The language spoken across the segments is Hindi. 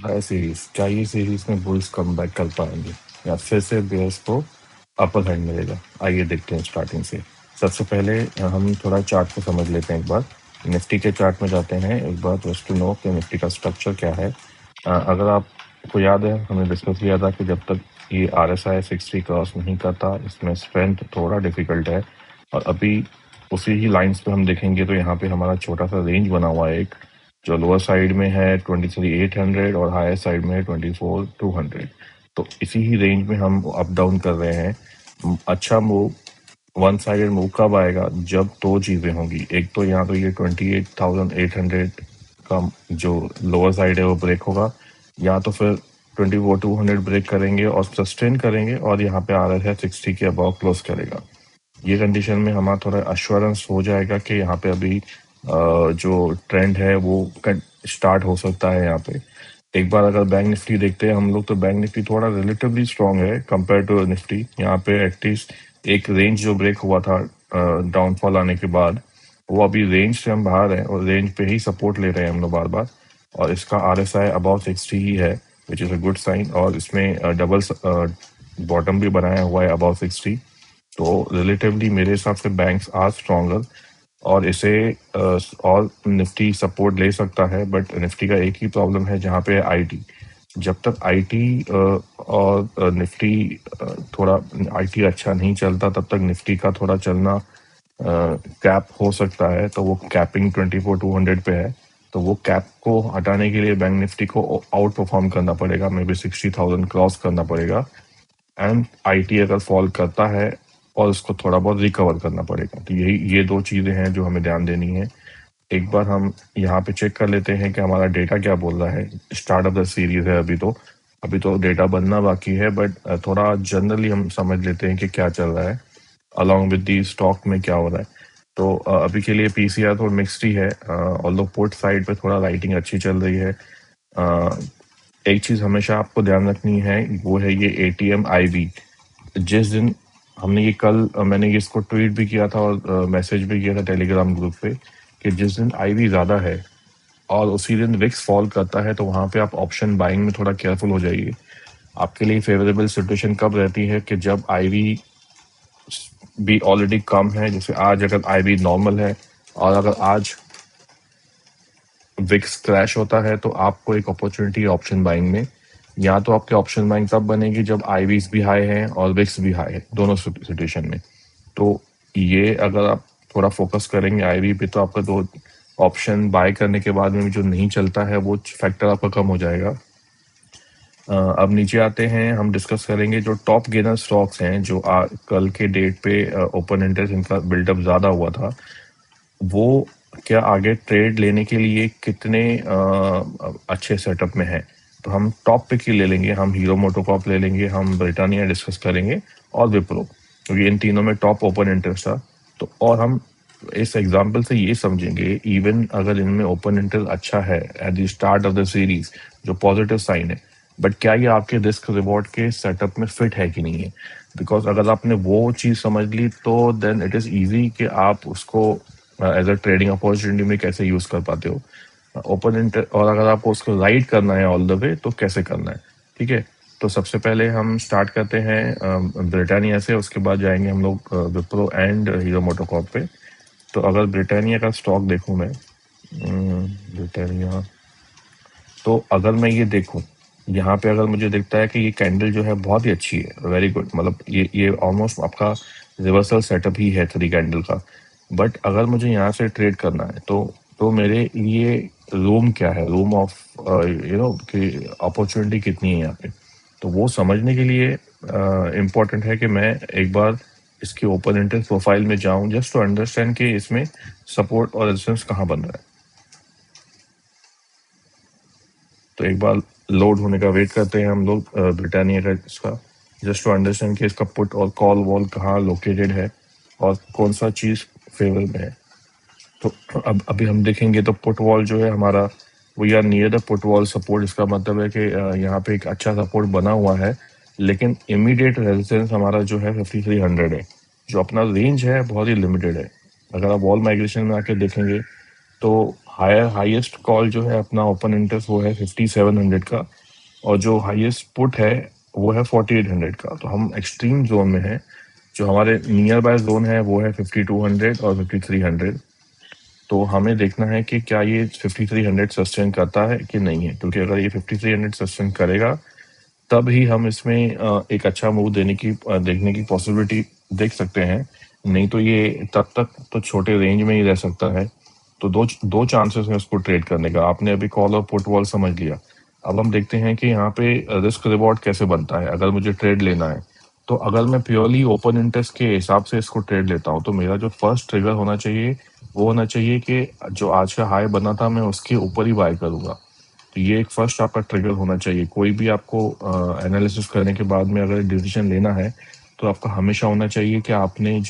है सीरीज, क्या ये सीरीज में बुल्स कम बैक कर पाएंगे या फिर से बेयर्स को अपर हैंड मिलेगा? आइए देखते हैं स्टार्टिंग से। सबसे पहले हम थोड़ा चार्ट को समझ लेते हैं एक बार। निफ्टी के चार्ट में जाते हैं एक बार, जस्ट टू नो कि निफ्टी का स्ट्रक्चर क्या है। अगर आपको याद है, हमने डिस्कस किया था कि जब तक ये RSI 60 क्रॉस नहीं करता, इसमें स्ट्रेंथ थोड़ा डिफिकल्ट है। और अभी उसी ही लाइंस पे हम देखेंगे तो यहाँ पे हमारा छोटा सा रेंज बना हुआ है एक, जो लोअर साइड में है 23,800 और हायर साइड में है 24,200। तो इसी ही रेंज में हम अप डाउन कर रहे हैं। अच्छा मूव, वन साइडेड मूव कब आएगा? जब दो चीज़ें होंगी। एक तो यहाँ तो ये 28,800 का जो लोअर साइड है वो ब्रेक होगा, या तो फिर 24,200 ब्रेक करेंगे और सस्टेन करेंगे और यहाँ पे आ रहा है 60 के अबाव क्लोज करेगा। ये कंडीशन में हमारा थोड़ा अश्योरेंस हो जाएगा कि यहाँ पे अभी जो ट्रेंड है वो स्टार्ट हो सकता है। यहाँ पे एक बार अगर बैंक निफ्टी देखते हैं हम लोग, तो बैंक निफ्टी थोड़ा रिलेटिवली स्ट्रांग है कंपेयर टू निफ्टी। यहाँ पे एटलीस्ट एक रेंज जो ब्रेक हुआ था डाउनफॉल आने के बाद, वो अभी रेंज से हम बाहर हैं और रेंज पे ही सपोर्ट ले रहे हैं हम लोग बार बार। और इसका RSI अबाउट 60 ही है, which is a good sign. और इसमें डबल बॉटम भी बनाया हुआ है अबाउट 60। तो रिलेटिवली मेरे हिसाब से बैंक्स आर स्ट्रॉन्गर और इसे और निफ्टी सपोर्ट ले सकता है। बट निफ्टी का एक ही प्रॉब्लम है जहाँ पे IT। जब तक IT और निफ्टी थोड़ा IT अच्छा नहीं चलता, तब तक निफ्टी का थोड़ा चलना कैप हो सकता है। तो वो कैपिंग 24,200 पे है, तो वो कैप को हटाने के लिए बैंक निफ्टी को आउट परफॉर्म करना पड़ेगा, मे बी 60,000 क्रॉस करना पड़ेगा। एंड IT अगर फॉल करता है और उसको थोड़ा बहुत रिकवर करना पड़ेगा। तो ये दो चीज़ें हैं जो हमें ध्यान देनी है। एक बार हम यहाँ पे चेक कर लेते हैं कि हमारा डेटा क्या बोल रहा है। स्टार्ट ऑफ द सीरीज है अभी तो डेटा बनना बाकी है, बट थोड़ा जनरली हम समझ लेते हैं कि क्या चल रहा है अलॉन्ग विद दी स्टॉक में क्या हो रहा है। तो अभी के लिए PCR थोड़ा मिक्स्ड ही है, ऑल्दो पुट साइड पे थोड़ा राइटिंग अच्छी चल रही है। एक चीज़ हमेशा आपको ध्यान रखनी है, वो है ये ATM IV। जिस दिन हमने ये कल मैंने ये इसको ट्वीट भी किया था और मैसेज भी किया था टेलीग्राम ग्रुप पे, कि जिस दिन IV ज़्यादा है और उसी दिन विक्स फॉल करता है, तो वहाँ पे आप ऑप्शन बाइंग में थोड़ा केयरफुल हो जाइए। आपके लिए फेवरेबल सिचुएशन कब रहती है कि जब IV भी ऑलरेडी कम है। जैसे आज अगर IV नॉर्मल है और अगर आज विक्स क्रैश होता है, तो आपको एक अपॉर्चुनिटी है ऑप्शन बाइंग में। या तो आपके ऑप्शन बाइंग तब बनेगी जब IVs भी हाई है और विक्स भी हाई है, दोनों सिचुएशन में। तो ये अगर आप थोड़ा फोकस करेंगे IV पे, तो आपका दो ऑप्शन बाय करने के बाद में भी जो नहीं चलता है वो फैक्टर आपका कम हो जाएगा। अब नीचे आते हैं, हम डिस्कस करेंगे जो टॉप गेनर स्टॉक्स हैं जो कल के डेट पे ओपन इंटरेस्ट इनका बिल्डअप ज़्यादा हुआ था, वो क्या आगे ट्रेड लेने के लिए कितने अच्छे सेटअप में है। तो हम टॉप पिक ही ले लेंगे, हम हीरो मोटोकॉर्प ले लेंगे, हम ब्रिटानिया डिस्कस करेंगे और विप्रो, क्योंकि इन तीनों में टॉप ओपन इंटरेस्ट था। तो और हम इस एग्जाम्पल से ये समझेंगे, इवन अगर इनमें ओपन इंटरेस्ट अच्छा है at the start of the series, जो पॉजिटिव साइन है, बट क्या ये आपके रिस्क रिवॉर्ड के सेटअप में फिट है कि नहीं है। बिकॉज अगर आपने वो चीज़ समझ ली, तो देन इट इज़ ईजी कि आप उसको एज अ ट्रेडिंग अपॉर्चुनिटी में कैसे यूज़ कर पाते हो ओपन इंटर। और अगर आपको उसको राइड करना है ऑल द वे, तो कैसे करना है, ठीक है। तो सबसे पहले हम स्टार्ट करते हैं ब्रिटानिया से, उसके बाद जाएंगे हम लोग विप्रो एंड हीरो मोटोकॉर्प पे। तो अगर ब्रिटानिया का स्टॉक देखूं मैं, ब्रिटानिया, तो अगर मैं ये देखूं, यहाँ पे अगर मुझे दिखता है कि ये कैंडल जो है बहुत ही अच्छी है, वेरी गुड, मतलब ये ऑलमोस्ट आपका रिवर्सल सेटअप ही है 3 कैंडल का। बट अगर मुझे यहाँ से ट्रेड करना है, तो मेरे लिए रूम क्या है, रूम ऑफ कि अपॉर्चुनिटी कितनी है यहाँ पे। तो वो समझने के लिए इम्पोर्टेंट है कि मैं एक बार इसकी ओपन इंटरेस्ट प्रोफाइल में जाऊं, जस्ट टू अंडरस्टैंड कि इसमें सपोर्ट और रेजिस्टेंस कहाँ बन रहा है। तो एक बार लोड होने का वेट करते हैं हम लोग ब्रिटानिया का इसका, जस्ट टू अंडरस्टैंड कि इसका पुट और कॉल वॉल कहाँ लोकेटेड है और कौन सा चीज़ फेवर में है। तो अब अभी हम देखेंगे तो पुट वॉल जो है हमारा, we are near the put wall support. इसका मतलब है कि यहाँ पे एक अच्छा सपोर्ट बना हुआ है, लेकिन इमीडिएट रेजिस्टेंस हमारा जो है 5300 है। जो अपना रेंज है बहुत ही लिमिटेड है। अगर आप वॉल माइग्रेशन में आके देखेंगे, तो हाईएस्ट कॉल जो है अपना ओपन इंटरेस्ट वो है 5700 का, और जो हाईएस्ट पुट है वो है 4800 का। तो हम एक्सट्रीम जोन में है। जो हमारे नियर बाय जोन है वो है 5200 और 5300। तो हमें देखना है कि क्या ये 5300 सस्टेन करता है कि नहीं है, क्योंकि अगर ये 5300 सस्टेन करेगा तब ही हम इसमें एक अच्छा मूव देखने की पॉसिबिलिटी देख सकते हैं। नहीं तो ये तब तक तो छोटे रेंज में ही रह सकता है। तो दो दो चांसेस हैं उसको ट्रेड करने का। आपने अभी कॉल और पुट वॉल समझ लिया। अब हम देखते हैं कि यहाँ पे रिस्क रिवॉर्ड कैसे बनता है अगर मुझे ट्रेड लेना है। तो अगर मैं प्योरली ओपन इंटरेस्ट के हिसाब से इसको ट्रेड लेता हूँ तो मेरा जो फर्स्ट ट्रिगर होना चाहिए वो होना चाहिए कि जो आज का हाई बना था मैं उसके ऊपर ही बाय करूंगा। तो ये एक फर्स्ट आपका ट्रिगर होना चाहिए। कोई भी आपको एनालिसिस करने के बाद में अगर डिसीजन लेना है तो आपका हमेशा होना चाहिए कि आपने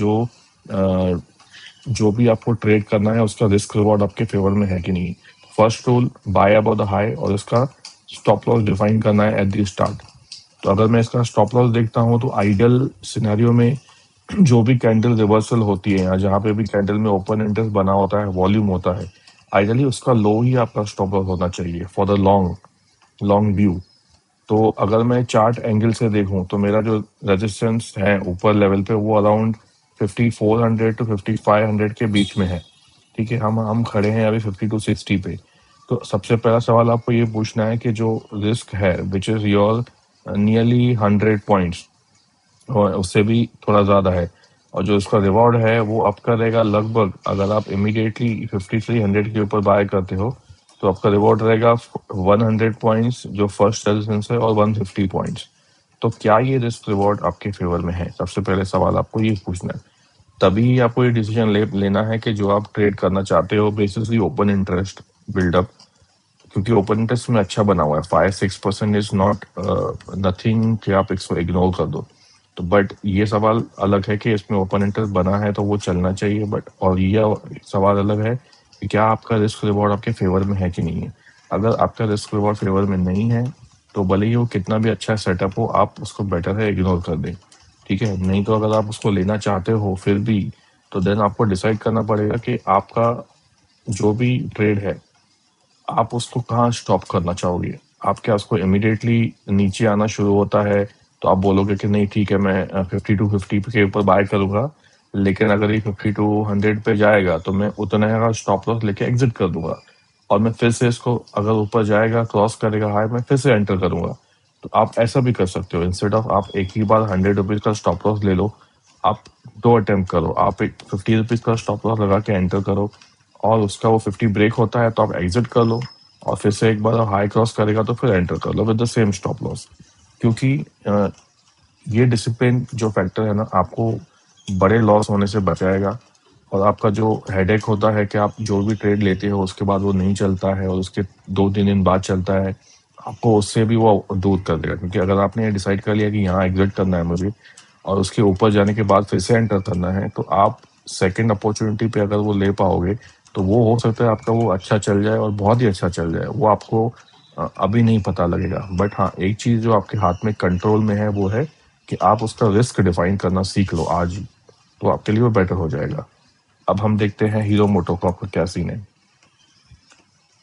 जो भी आपको ट्रेड करना है उसका रिस्क रिवॉर्ड आपके फेवर में है कि नहीं। First rule, by about the high, और इसका स्टॉप लॉस डिफाइन करना है एट द स्टार्ट। तो अगर मैं इसका स्टॉप लॉस देखता हूँ तो आइडियल सिनेरियो में जो भी कैंडल रिवर्सल होती है या जहाँ पे भी कैंडल में ओपन इंटरेस्ट बना होता है, वॉल्यूम होता है, आइडियली उसका लो ही आपका स्टॉप लॉस होना चाहिए for the long long view. तो अगर मैं चार्ट एंगल से देखूं तो मेरा जो रेजिस्टेंस है ऊपर लेवल पे वो अराउंड 5400 टू 5500 के बीच में है। ठीक है, हम खड़े हैं अभी 5260 पे। तो सबसे पहला सवाल आपको ये पूछना है कि जो रिस्क है which is your nearly 100 points और उससे भी थोड़ा ज़्यादा है, और जो उसका रिवॉर्ड है वो आपका रहेगा लगभग, अगर आप इमीडिएटली 5300 के ऊपर बाय करते हो तो आपका रिवॉर्ड रहेगा 100 पॉइंट्स जो फर्स्ट रेजिस्टेंस है, और 150 पॉइंट्स। तो क्या ये रिस्क रिवॉर्ड आपके फेवर में है? सबसे पहले सवाल आपको ये पूछना है। तभी आपको ये डिसीजन लेना है कि जो आप ट्रेड करना चाहते हो बेसिकली ओपन इंटरेस्ट बिल्डअप, क्योंकि ओपन इंटरेस्ट में अच्छा बना हुआ है। 5-6% इज नॉट नथिंग कि आप इसको इग्नोर कर दो। तो बट ये सवाल अलग है कि इसमें ओपन इंटरेस्ट बना है तो वो चलना चाहिए, बट और ये सवाल अलग है कि क्या आपका रिस्क रिवॉर्ड आपके फेवर में है कि नहीं है। अगर आपका रिस्क रिवॉर्ड फेवर में नहीं है तो भले ही वो कितना भी अच्छा सेटअप हो आप उसको बेटर है इग्नोर कर दें। ठीक है, नहीं तो अगर आप उसको लेना चाहते हो फिर भी, तो देन आपको डिसाइड करना पड़ेगा कि आपका जो भी ट्रेड है आप उसको कहाँ स्टॉप करना चाहोगे। आप क्या उसको इमिडिएटली नीचे आना शुरू होता है तो आप बोलोगे कि नहीं ठीक है मैं 5250 के ऊपर बाय करूंगा, लेकिन अगर ये 5200 पे जाएगा तो मैं उतना का स्टॉप लॉस लेके एग्जिट कर दूंगा, और मैं फिर से इसको अगर ऊपर जाएगा क्रॉस करेगा हाई मैं फिर से एंटर करूंगा। तो आप ऐसा भी कर सकते हो। इंस्टेड ऑफ आप एक ही बार 100 रुपीज का स्टॉप लॉस ले लो, आप दो अटेम्प्ट करो। आप एक 50 रुपीज का स्टॉप लॉस लगा के एंटर करो, और उसका वो 50 ब्रेक होता है तो आप एग्जिट कर लो, और फिर से एक बार हाई क्रॉस करेगा तो फिर एंटर कर लो with the same stop loss. क्योंकि ये डिसिप्लिन जो फैक्टर है ना आपको बड़े लॉस होने से बचाएगा। और आपका जो हेडेक होता है कि आप जो भी ट्रेड लेते हो उसके बाद वो नहीं चलता है और उसके 2-3 दिन बाद चलता है, आपको उससे भी वो दूर कर देगा। क्योंकि अगर आपने ये डिसाइड कर लिया कि यहाँ एग्जिट करना है मुझे और उसके ऊपर जाने के बाद फिर से एंटर करना है, तो आप सेकंड अपॉर्चुनिटी पे अगर वो ले पाओगे तो वो हो सकता है आपका वो अच्छा चल जाए और बहुत ही अच्छा चल जाए। वो आपको अभी नहीं पता लगेगा। बट हाँ, एक चीज़ जो आपके हाथ में कंट्रोल में है वो है कि आप उसका रिस्क डिफाइन करना सीख लो आज ही, तो आपके लिए वो बेटर हो जाएगा। अब हम देखते हैं हीरो मोटोकॉर्प का क्या सीन है।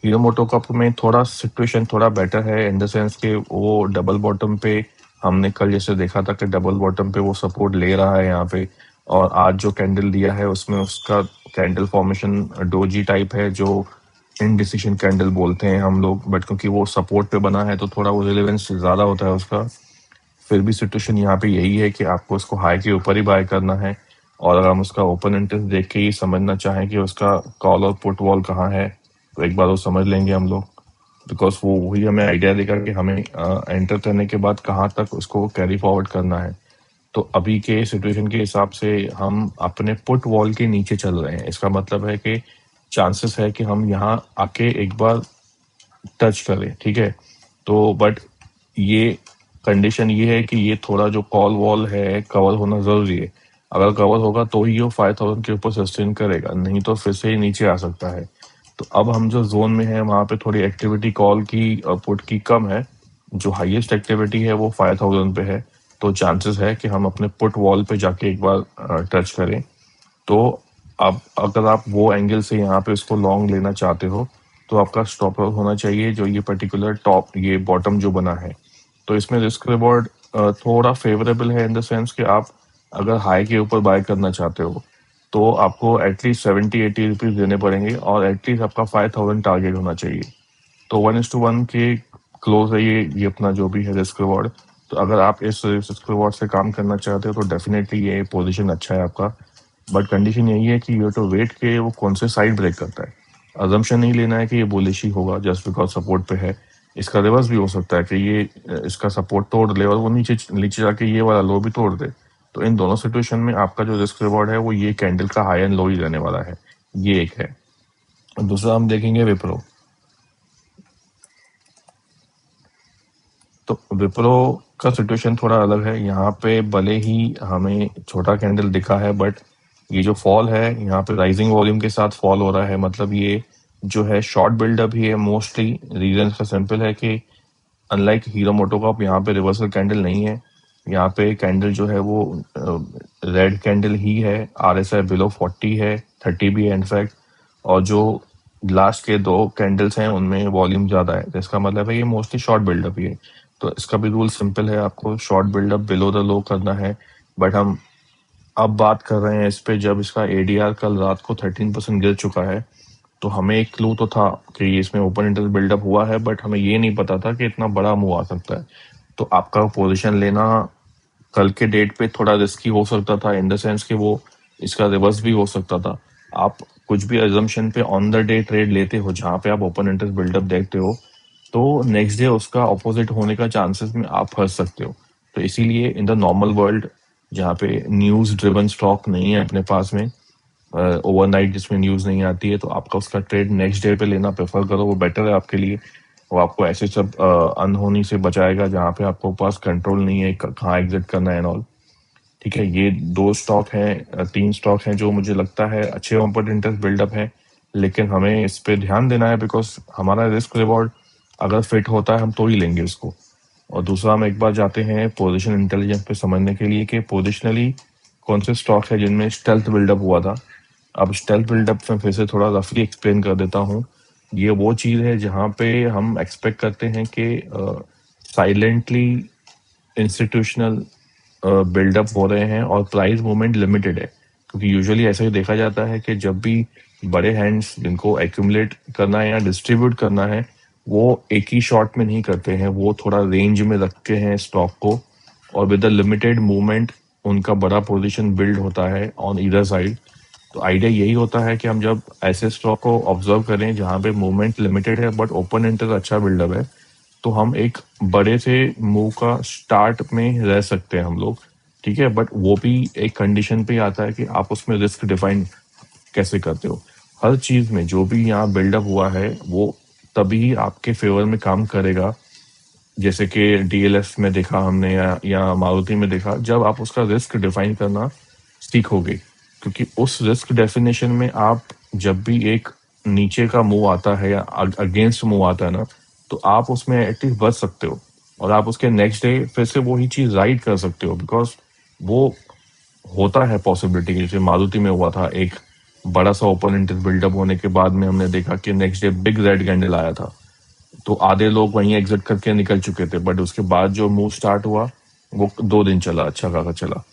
हीरो मोटोकॉर्प में थोड़ा सिचुएशन थोड़ा बेटर है इन द सेंस कि वो डबल बॉटम पे, हमने कल जैसे देखा था कि डबल बॉटम पे वो सपोर्ट ले रहा है यहाँ पे, और आज जो कैंडल दिया है उसमें उसका कैंडल फॉर्मेशन डोजी टाइप है जो इनडिसीजन कैंडल बोलते हैं हम लोग। बट क्योंकि वो सपोर्ट पे बना है तो थोड़ा वो रिलेवेंस ज़्यादा होता है उसका। फिर भी सिचुएशन यहाँ पे यही है कि आपको उसको हाई के ऊपर ही बाय करना है, और अगर हम उसका ओपन इंटरेस्ट देख के ही समझना चाहें कि उसका कॉल और पुट वॉल कहाँ है तो एक बार वो समझ लेंगे हम लोग। बिकॉज वो वही हमें आइडिया देगा कि हमें एंटर करने के बाद कहाँ तक उसको कैरी फॉरवर्ड करना है। तो अभी के सिचुएशन के हिसाब से हम अपने पुट वॉल के नीचे चल रहे हैं। इसका मतलब है कि चांसेस है कि हम यहाँ आके एक बार टच करें। ठीक है, तो बट ये कंडीशन ये है कि ये थोड़ा जो कॉल वॉल है कवर होना जरूरी है। अगर कवर होगा तो ही वो 5000 के ऊपर सस्टेन करेगा, नहीं तो फिर से ही नीचे आ सकता है। तो अब हम जो जोन में है वहां पे थोड़ी एक्टिविटी कॉल की और पुट की कम है। जो हाईएस्ट एक्टिविटी है वो 5000 पे है। तो चांसेस है कि हम अपने पुट वॉल पे जाके एक बार टच करें। तो अब अगर आप वो एंगल से यहाँ पे उसको लॉन्ग लेना चाहते हो तो आपका स्टॉप लॉस होना चाहिए जो ये पर्टिकुलर टॉप ये बॉटम जो बना है। तो इसमें रिस्क रिवॉर्ड थोड़ा फेवरेबल है इन द सेंस कि आप अगर हाई के ऊपर बाय करना चाहते हो तो आपको एटलीस्ट 70-80 रुपीज देने पड़ेंगे और एटलीस्ट आपका 5000 टारगेट होना चाहिए। तो 1:1 के क्लोज है ये अपना जो भी है रिस्क रिवॉर्ड। तो अगर आप इस रिस्क रिवॉर्ड से काम करना चाहते हो तो डेफिनेटली ये पोजीशन अच्छा है आपका। बट कंडीशन यही है कि यू टू वेट के वो कौन से साइड ब्रेक करता है। अजम्पशन नहीं लेना है कि ये बुलिश ही होगा जस्ट बिकॉज सपोर्ट पे है। इसका रिवर्स भी हो सकता है कि ये इसका सपोर्ट तोड़ ले और वो नीचे नीचे जाके ये वाला लो भी तोड़ दे। तो इन दोनों सिचुएशन में आपका जो रिस्क रिवॉर्ड है वो ये कैंडल का हाई एंड लो ही रहने वाला है। ये एक है। दूसरा हम देखेंगे विप्रो। तो विप्रो का सिचुएशन थोड़ा अलग है। यहाँ पे भले ही हमें छोटा कैंडल दिखा है बट ये जो फॉल है यहाँ पे राइजिंग वॉल्यूम के साथ फॉल हो रहा है। मतलब ये जो है शॉर्ट बिल्डअप ही है मोस्टली। रीजन इसका सिंपल है कि अनलाइक हीरो मोटो का यहाँ पे रिवर्सल कैंडल नहीं है। यहाँ पे कैंडल जो है वो रेड कैंडल ही है। RSI बिलो 40 है, 30 भी है इनफैक्ट। और जो लास्ट के दो कैंडल्स हैं उनमें वॉल्यूम ज्यादा है। तो इसका मतलब है ये मोस्टली शॉर्ट बिल्डअप ही है। तो इसका भी रूल सिंपल है, आपको short buildup below the low करना है। बट हम अब बात कर रहे हैं इस पे जब इसका ADR कल रात को 13% गिर चुका है। तो हमें एक क्लू तो था कि ये इसमें ओपन इंटरेस्ट बिल्डअप हुआ है बट हमें ये नहीं पता था कि इतना बड़ा मूव आ सकता है। तो आपका पोजीशन लेना कल के डेट पे थोड़ा रिस्की हो सकता था इन द सेंस कि वो इसका रिवर्स भी हो सकता था। आप कुछ भी अजम्पशन पे ऑन द डे ट्रेड लेते हो जहां पे आप ओपन इंटरेस्ट बिल्डअप देखते हो तो नेक्स्ट डे उसका ऑपोजिट होने का चांसेस में आप फंस सकते हो। तो इसीलिए इन द नॉर्मल वर्ल्ड जहाँ पे न्यूज ड्रिवन स्टॉक नहीं है अपने पास में, ओवरनाइट जिसमें न्यूज नहीं आती है, तो आपका उसका ट्रेड नेक्स्ट डे पे लेना प्रेफर करो, वो बेटर है आपके लिए। वो आपको ऐसे सब अनहोनी से बचाएगा जहाँ पे आपको पास कंट्रोल नहीं है कहाँ एग्जिट करना है एंड ऑल। ठीक है, ये दो स्टॉक हैं, तीन स्टॉक हैं जो मुझे लगता है अच्छे ओपन इंटरेस्ट बिल्डअप है। लेकिन हमें इस पे ध्यान देना है बिकॉज हमारा रिस्क रिवॉर्ड अगर फिट होता है हम तो ही लेंगे इसको। और दूसरा हम एक बार जाते हैं पोजीशन इंटेलिजेंस पे समझने के लिए कि पोजिशनली कौन से स्टॉक है जिनमें स्टेल्थ बिल्डअप हुआ था। अब स्टेल्थ बिल्डअप में फिर से थोड़ा रफली एक्सप्लेन कर देता हूँ। ये वो चीज है जहाँ पे हम एक्सपेक्ट करते हैं कि साइलेंटली इंस्टीट्यूशनल बिल्डअप हो रहे हैं और प्राइस मूवमेंट लिमिटेड है। क्योंकि यूजुअली ऐसा ही देखा जाता है कि जब भी बड़े हैंड्स जिनको एक्यूमुलेट करना है या डिस्ट्रीब्यूट करना है वो एक ही शॉट में नहीं करते हैं, वो थोड़ा रेंज में रखते हैं स्टॉक को और विद द लिमिटेड मूवमेंट उनका बड़ा पोजीशन बिल्ड होता है ऑन ईदर साइड। तो आइडिया यही होता है कि हम जब ऐसे स्टॉक को ऑब्जर्व करें जहां पे मूवमेंट लिमिटेड है बट ओपन इंटरेस्ट अच्छा बिल्डअप है तो हम एक बड़े से मूव का स्टार्ट में रह सकते हैं हम लोग। ठीक है, बट वो भी एक कंडीशन पे आता है कि आप उसमें रिस्क डिफाइन कैसे करते हो। हर चीज में जो भी यहाँ बिल्डअप हुआ है वो तभी आपके फेवर में काम करेगा। जैसे कि DLF में देखा हमने या मारुति में देखा, जब आप उसका रिस्क डिफाइन करना सीखोगे। क्योंकि उस रिस्क डेफिनेशन में आप जब भी एक नीचे का मूव आता है या अगेंस्ट मूव आता है ना तो आप उसमें एटलीस्ट बच सकते हो और आप उसके नेक्स्ट डे फिर से वही चीज राइड कर सकते हो। बिकॉज वो होता है पॉसिबिलिटी, जैसे मारुति में हुआ था एक बड़ा सा ओपन इंटरेस्ट बिल्डअप होने के बाद में हमने देखा कि next day big red candle आया था। तो आधे लोग वहीं एग्जिट करके निकल चुके थे बट उसके बाद जो मूव स्टार्ट हुआ वो 2 दिन चला, अच्छा खासा चला।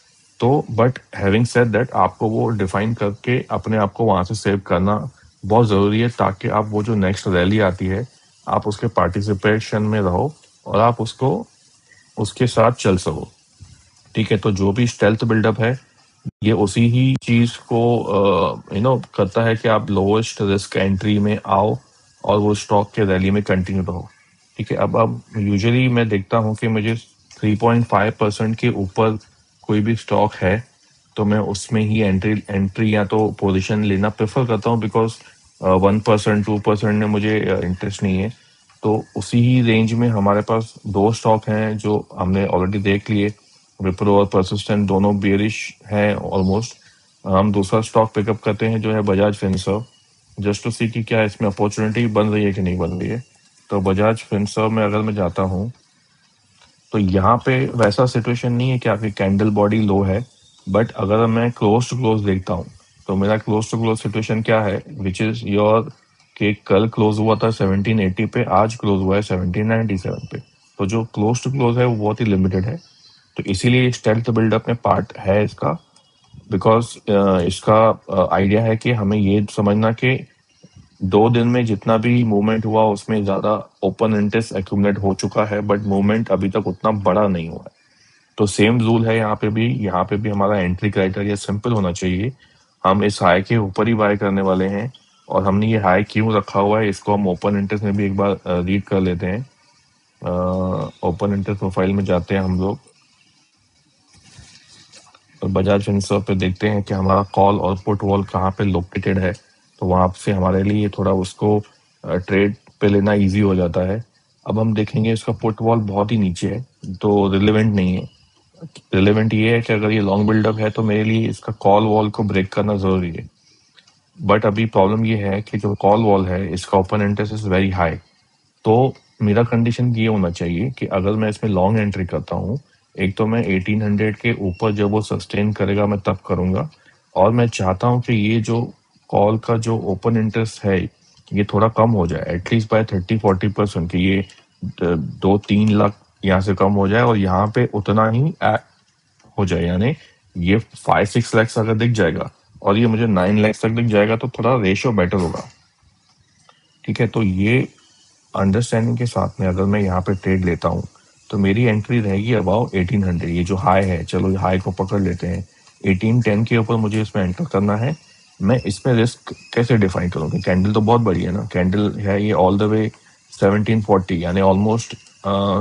तो बट हैविंग सेड दैट आपको वो डिफाइन करके अपने आप को वहां से सेव करना बहुत जरूरी है ताकि आप वो जो नेक्स्ट रैली आती है आप उसके पार्टिसिपेशन में रहो और आप उसको उसके साथ चल सको। ठीक है, तो जो भी स्टेल्थ बिल्डअप है ये उसी ही चीज को करता है कि आप लोएस्ट रिस्क एंट्री में आओ और वो स्टॉक के रैली में कंटिन्यू रहो। ठीक है, अब यूजुअली मैं देखता हूँ कि मुझे 3.5% के ऊपर कोई भी स्टॉक है तो मैं उसमें ही एंट्री या तो पोजीशन लेना प्रेफर करता हूँ। बिकॉज 1% 2% में मुझे इंटरेस्ट नहीं है। तो उसी ही रेंज में हमारे पास दो स्टॉक हैं जो हमने ऑलरेडी देख लिए, विप्रो और परसिस्टेंट, दोनों बेरिश हैं ऑलमोस्ट। हम दूसरा स्टॉक पिकअप करते हैं जो है बजाज फिनसर्व, जस्ट टू सी कि क्या इसमें अपॉर्चुनिटी बन रही है कि नहीं बन रही है। तो बजाज फिनसर्व में अगर मैं जाता हूँ तो यहाँ पे वैसा सिचुएशन नहीं है कि आपकी कैंडल बॉडी लो है। बट अगर मैं क्लोज टू क्लोज देखता हूँ तो मेरा क्लोज टू क्लोज सिचुएशन क्या है, विच इज योर कि कल क्लोज हुआ था 1780 पे, आज क्लोज हुआ है 1797 पे। तो जो क्लोज टू क्लोज है वो बहुत ही लिमिटेड है। तो इसीलिए स्टेल्थ बिल्डअप में पार्ट है इसका, बिकॉज इसका आइडिया है कि हमें ये समझना कि 2 दिन में जितना भी मूवमेंट हुआ उसमें ज्यादा ओपन इंटरेस्ट एक्यूमुलेट हो चुका है, बट मूवमेंट अभी तक उतना बड़ा नहीं हुआ है। तो सेम रूल है यहाँ पे भी हमारा एंट्री क्राइटेरिया सिंपल होना चाहिए। हम इस हाई के ऊपर ही बाय करने वाले हैं, और हमने ये हाई क्यों रखा हुआ है इसको हम ओपन इंटरेस्ट में भी एक बार रीड कर लेते हैं। ओपन इंटरेस्ट प्रोफाइल में जाते हैं हम लोग, और बजाज फिनसर्व पे देखते हैं कि हमारा कॉल और पुट वॉल कहाँ पे लोकेटेड है। तो वहां से हमारे लिए थोड़ा उसको ट्रेड पे लेना इजी हो जाता है। अब हम देखेंगे इसका पुट वॉल बहुत ही नीचे है, तो रिलेवेंट नहीं है। रिलेवेंट ये है कि अगर ये लॉन्ग बिल्डअप है तो मेरे लिए इसका कॉल वॉल को ब्रेक करना जरूरी है। बट अभी प्रॉब्लम ये है कि जो कॉल वॉल है इसका open interest is very high. तो मेरा कंडीशन ये होना चाहिए कि अगर मैं इसमें लॉन्ग एंट्री करता हूँ, एक तो मैं 1800 के ऊपर जब वो सस्टेन करेगा मैं तब करूंगा, और मैं चाहता हूँ कि ये जो कॉल का जो ओपन इंटरेस्ट है ये थोड़ा कम हो जाए, एटलीस्ट बाय 30-40%, कि ये 2-3 लाख यहाँ से कम हो जाए और यहाँ पे उतना ही हो जाए। यानी ये 5-6 लैक्स अगर दिख जाएगा और ये मुझे 9 लैक्स तक दिख जाएगा तो थोड़ा रेशियो बेटर होगा। ठीक है, तो ये अंडरस्टैंडिंग के साथ में अगर मैं यहाँ पे ट्रेड लेता हूँ तो मेरी एंट्री रहेगी अबाउ 1800। ये जो हाई है, चलो हाई को पकड़ लेते हैं, 1810 के ऊपर मुझे इसमें एंटर करना है। मैं इसमें रिस्क कैसे डिफाइन करूँगी? कैंडल तो बहुत बड़ी है ना, कैंडल है ये ऑल द वे 1740, यानी ऑलमोस्ट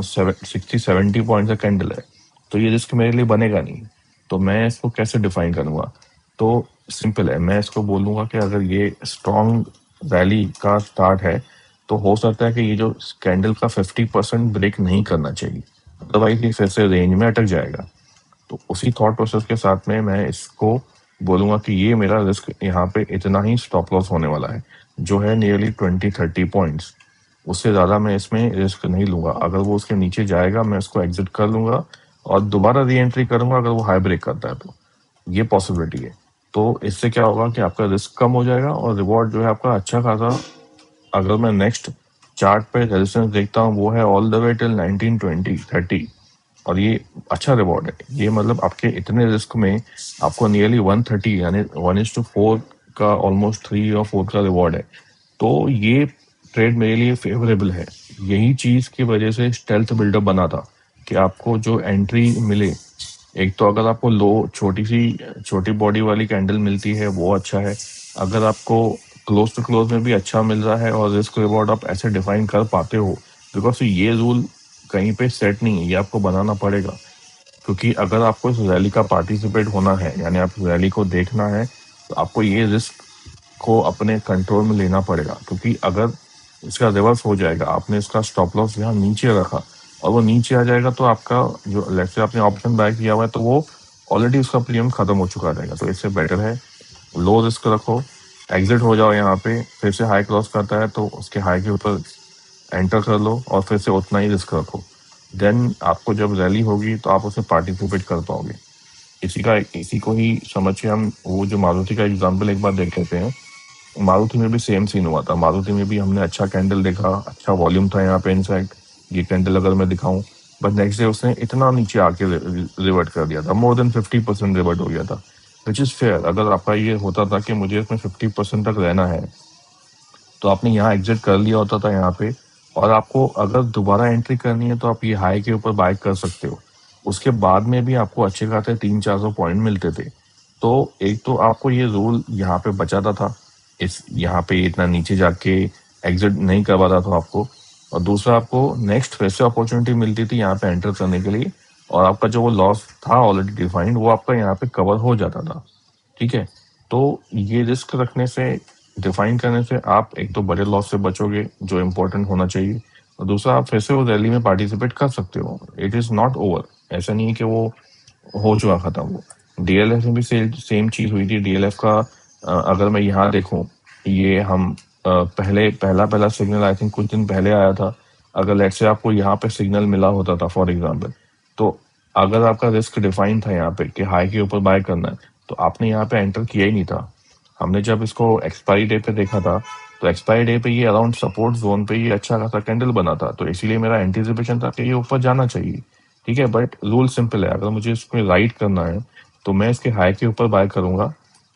60-70 पॉइंट का कैंडल है। तो ये रिस्क मेरे लिए बनेगा नहीं। तो मैं इसको कैसे डिफाइन करूंगा? तो सिंपल है, मैं इसको बोलूंगा कि अगर ये स्ट्रॉन्ग रैली का स्टार्ट है तो हो सकता है कि ये जो कैंडल का 50% ब्रेक नहीं करना चाहिए, अदरवाइज ये फिर से रेंज में अटक जाएगा। तो उसी थॉट प्रोसेस के साथ में मैं इसको बोलूंगा कि ये मेरा रिस्क यहाँ पे इतना ही स्टॉप लॉस होने वाला है, जो है नियरली 20-30 पॉइंट्स। उससे ज्यादा मैं इसमें रिस्क नहीं लूंगा। अगर वो उसके नीचे जाएगा मैं उसको एग्जिट कर लूंगा और दोबारा री एंट्री करूंगा अगर वो हाई ब्रेक करता है तो। ये पॉसिबिलिटी है। तो इससे क्या होगा कि आपका रिस्क कम हो जाएगा और रिवॉर्ड जो है आपका अच्छा खासा। अगर मैं नेक्स्ट चार्ट पे रेजिस्टेंस देखता हूँ वो है ऑल द वे टिल 1920-30, और ये अच्छा रिवॉर्ड है। ये मतलब आपके इतने रिस्क में आपको नियरली 130 यानी 1:4 का ऑलमोस्ट 3 और 4 का रिवॉर्ड है। तो ये ट्रेड मेरे लिए फेवरेबल है। यही चीज की वजह से स्टेल्थ बिल्डअप बना था कि आपको जो एंट्री मिले, एक तो अगर आपको लो छोटी बॉडी वाली कैंडल मिलती है वो अच्छा है। अगर आपको क्लोज टू क्लोज में भी अच्छा मिल रहा है और रिस्क रिवॉर्ड आप ऐसे डिफाइन कर पाते हो, बिकॉज ये रूल कहीं पे सेट नहीं है, ये आपको बनाना पड़ेगा। क्योंकि अगर आपको इस रैली का पार्टिसिपेट होना है, यानी आप रैली को देखना है, तो आपको ये रिस्क को अपने कंट्रोल में लेना पड़ेगा। क्योंकि अगर इसका रिवर्स हो जाएगा, आपने इसका स्टॉप लॉस यहाँ नीचे रखा और वो नीचे आ जाएगा, तो आपका जो लेट्स से आपने ऑप्शन बाय किया हुआ है तो वो ऑलरेडी उसका प्रीमियम खत्म हो चुका रहेगा। तो इससे बेटर है लो रिस्क रखो, एग्जिट हो जाओ। यहाँ पे फिर से हाई क्रॉस करता है तो उसके हाई के ऊपर एंटर कर लो और फिर से उतना ही रिस्क रखो। देन आपको जब रैली होगी तो आप उसमें पार्टिसिपेट कर पाओगे। इसी को ही समझ के हम वो जो मारुति का एग्जाम्पल एक बार देख लेते हैं। मारुति में भी सेम सीन हुआ था। मारुति में भी हमने अच्छा कैंडल देखा, अच्छा वॉल्यूम था यहाँ पे। इनफैक्ट ये कैंडल अगर मैं दिखाऊं, बट नेक्स्ट डे उसने इतना नीचे आके रिवर्ट कर दिया था, मोर देन 50% रिवर्ट हो गया था, विच इज फेयर। अगर आपका ये होता था कि मुझे इसमें 50% तक रहना है तो आपने यहाँ एग्जिट कर लिया होता था यहाँ पे, और आपको अगर दोबारा एंट्री करनी है तो आप ये हाई के ऊपर बाय कर सकते हो। उसके बाद में भी आपको अच्छे खासे 300-400 पॉइंट मिलते थे। तो एक तो आपको ये रूल यहाँ पे बचाता था, इस यहाँ पे इतना नीचे जाके एग्जिट नहीं करवाता था आपको, और दूसरा आपको नेक्स्ट फिर से अपॉर्चुनिटी मिलती थी यहाँ पे एंटर करने के लिए, और आपका जो वो लॉस था ऑलरेडी डिफाइंड वो आपका यहाँ पे कवर हो जाता था। ठीक है, तो ये रिस्क रखने से, डिफाइन करने से आप एक तो बड़े लॉस से बचोगे जो इम्पोर्टेंट होना चाहिए, और दूसरा आप फिर से वो रैली में पार्टिसिपेट कर सकते हो। इट इज नॉट ओवर, ऐसा नहीं है कि वो हो चुका खत्म। वो डीएलएफ में भी सेम चीज हुई थी। डीएलएफ का अगर मैं यहाँ देखूं, ये हम पहला पहला सिग्नल आई थिंक कुछ दिन पहले आया था। अगर लेट से आपको यहाँ पे सिग्नल मिला होता था फॉर एग्जाम्पल, तो अगर आपका रिस्क डिफाइन था यहाँ पे कि हाई के ऊपर बाय करना है, तो आपने यहाँ पे एंटर किया ही नहीं था। हमने जब इसको एक्सपायरी डे पे देखा था तो एक्सपायरी डे पे ये अराउंड सपोर्ट जोन पे ये अच्छा खासा कैंडल बना था, तो इसीलिए मेरा एंटीसिपेशन था कि ये ऊपर जाना चाहिए। ठीक है, बट रूल सिंपल है, अगर मुझे इसमें राइट करना है तो मैं इसके हाई के ऊपर बाय करूंगा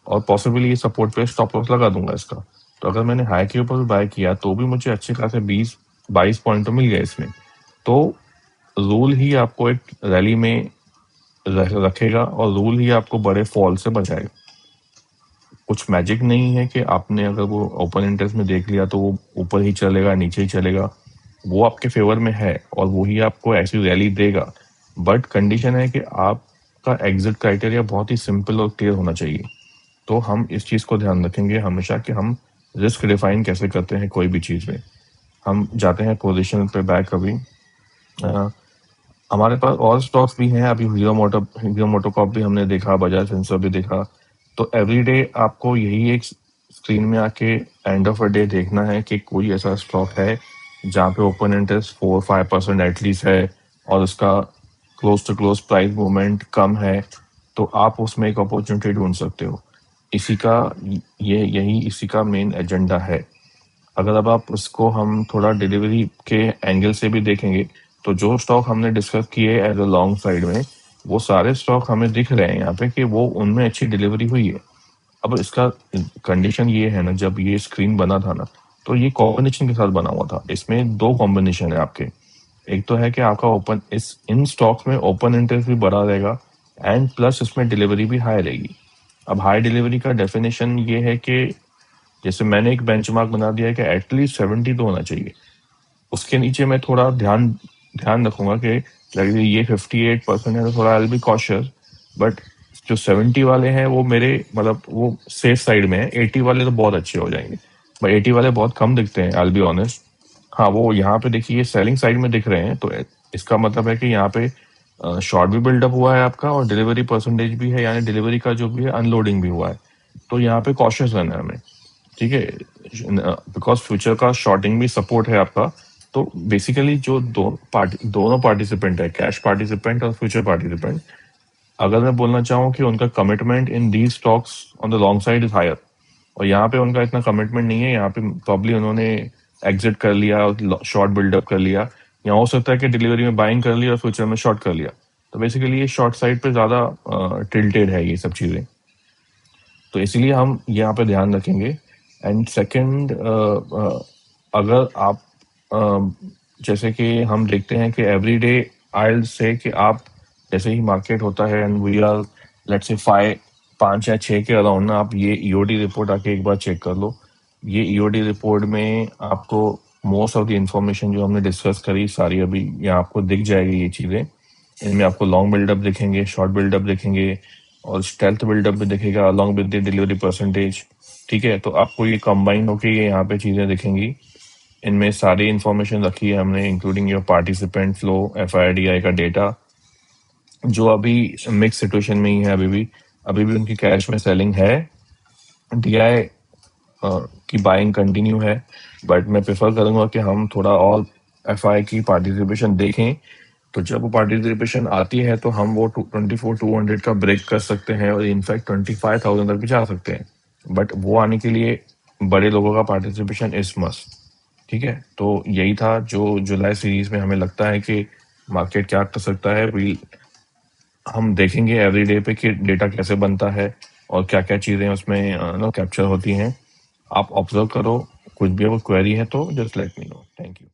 और पॉसिबली ये सपोर्ट पे स्टॉप लॉस लगा दूंगा इसका। तो अगर मैंने हाई के ऊपर बाय किया तो भी मुझे अच्छे खासे 20-22 पॉइंट तो मिल गए इसमें। तो रूल ही आपको एक रैली में रखेगा और रूल ही आपको बड़े फॉल से बचाएगा। कुछ मैजिक नहीं है कि आपने अगर वो ओपन इंटरेस्ट में देख लिया तो वो ऊपर ही चलेगा नीचे ही चलेगा, वो आपके फेवर में है और वो ही आपको ऐसी रैली देगा। बट कंडीशन है कि आपका एग्जिट क्राइटेरिया बहुत ही सिंपल और क्लियर होना चाहिए। तो हम इस चीज़ को ध्यान रखेंगे हमेशा कि हम रिस्क डिफाइन कैसे करते हैं कोई भी चीज़ में। हम जाते हैं पोजीशन पे बैक अभी। अ, हमारे पास और स्टॉक्स भी हैं, अभी हीरो मोटोकॉर्प भी हमने देखा, बजाज फिंसर्व भी देखा। तो एवरीडे आपको यही एक स्क्रीन में आके एंड ऑफ अ डे देखना है कि कोई ऐसा स्टॉक है जहाँ पे ओपन इंटरेस्ट 4-5% एटलीस्ट है और उसका close to close price movement कम है, तो आप उसमें एक अपॉर्चुनिटी ढूंढ सकते हो। इसी का यही इसी का मेन एजेंडा है। अगर अब आप उसको हम थोड़ा डिलीवरी के एंगल से भी देखेंगे तो जो स्टॉक हमने डिस्कस किए एज अ लॉन्ग साइड में, वो सारे स्टॉक हमें दिख रहे हैं यहाँ पे कि वो उनमें अच्छी डिलीवरी हुई है। अब इसका कंडीशन ये है ना, जब ये स्क्रीन बना था ना, तो ये कॉम्बिनेशन के साथ बना हुआ था। इसमें दो कॉम्बिनेशन है आपके। एक तो है कि आपका ओपन इस इन स्टॉक्स में ओपन इंटरेस्ट भी बढ़ा रहेगा एंड प्लस इसमें डिलीवरी भी हाई रहेगी। अब हाई डिलीवरी का डेफिनेशन ये है कि जैसे मैंने एक बेंचमार्क बना दिया है कि एटलीस्ट 70 तो होना चाहिए। उसके नीचे मैं थोड़ा ध्यान ध्यान रखूंगा कि like ये 58% है तो थोड़ा आई बी कॉशियस। बट जो 70 वाले हैं वो मेरे मतलब वो सेफ साइड में है। 80 वाले तो बहुत अच्छे हो जाएंगे, बट 80 वाले बहुत कम दिखते हैं, आई बी ऑनेस्ट। हाँ, वो यहाँ पे देखिए ये सेलिंग साइड में दिख रहे हैं, तो इसका मतलब है कि यहाँ पे शॉर्ट भी बिल्डअप हुआ है आपका और डिलीवरी परसेंटेज भी है, यानी डिलीवरी का जो भी है अनलोडिंग भी हुआ है। तो यहाँ पे कॉशियस रहना है हमें। ठीक है, बिकॉज फ्यूचर का शॉर्टिंग भी सपोर्ट है आपका। तो बेसिकली जो दोनों पार्टिसिपेंट है, कैश पार्टिसिपेंट और फ्यूचर पार्टिसिपेंट, अगर मैं बोलना चाहूँ कि उनका commitment in these stocks on the long side is higher, और यहाँ पे उनका इतना कमिटमेंट नहीं है। यहाँ पे प्रॉब्ली उन्होंने एग्जिट कर लिया और शॉर्ट बिल्डअप कर लिया, या हो सकता है कि डिलीवरी में बाइंग कर लिया और फ्यूचर में शॉर्ट कर लिया। तो बेसिकली ये शॉर्ट साइड पे ज्यादा टिल्टेड है ये सब चीजें, तो इसलिए हम यहाँ पे ध्यान रखेंगे। एंड सेकंड, अगर आप जैसे कि हम देखते हैं कि एवरी डे आई से कि आप जैसे ही मार्केट होता है and we are let's say 5 या 6 के अराउंड ना, आप ये ईओडी रिपोर्ट आके एक बार चेक कर लो। ये ईओडी रिपोर्ट में आपको मोस्ट ऑफ द इंफॉर्मेशन जो हमने डिस्कस करी सारी अभी यहाँ आपको दिख जाएगी ये चीज़ें। इनमें आपको लॉन्ग बिल्डअप दिखेंगे, शॉर्ट बिल्डअप दिखेंगे और स्टेल्थ बिल्डअप भी दिखेगा along with the delivery percentage. ठीक है, तो आपको ये कंबाइन होके ये यहाँ पे चीजें दिखेंगी। इनमें सारी इंफॉर्मेशन रखी है हमने, इंक्लूडिंग योर पार्टिसिपेंट फ्लो, एफआईडीआई का डेटा, जो अभी मिक्स सिचुएशन में ही है। अभी भी उनकी कैश में सेलिंग है, डीआई की बाइंग कंटिन्यू है। बट मैं प्रेफर करूंगा कि हम थोड़ा और एफआई की पार्टिसिपेशन देखें। तो जब वो पार्टिसिपेशन आती है तो हम वो 24,200 का ब्रेक कर सकते हैं और इनफैक्ट 25,000 तक भी जा सकते हैं। बट वो आने के लिए बड़े लोगों का पार्टिसिपेशन इज मस्ट। ठीक है, तो यही था जो जुलाई सीरीज में हमें लगता है कि मार्केट क्या कर सकता है। हम देखेंगे एवरी डे पे कि डेटा कैसे बनता है और क्या क्या चीज़ें उसमें कैप्चर होती हैं। आप ऑब्जर्व करो, कुछ भी अगर क्वेरी है तो just let me know. Thank you.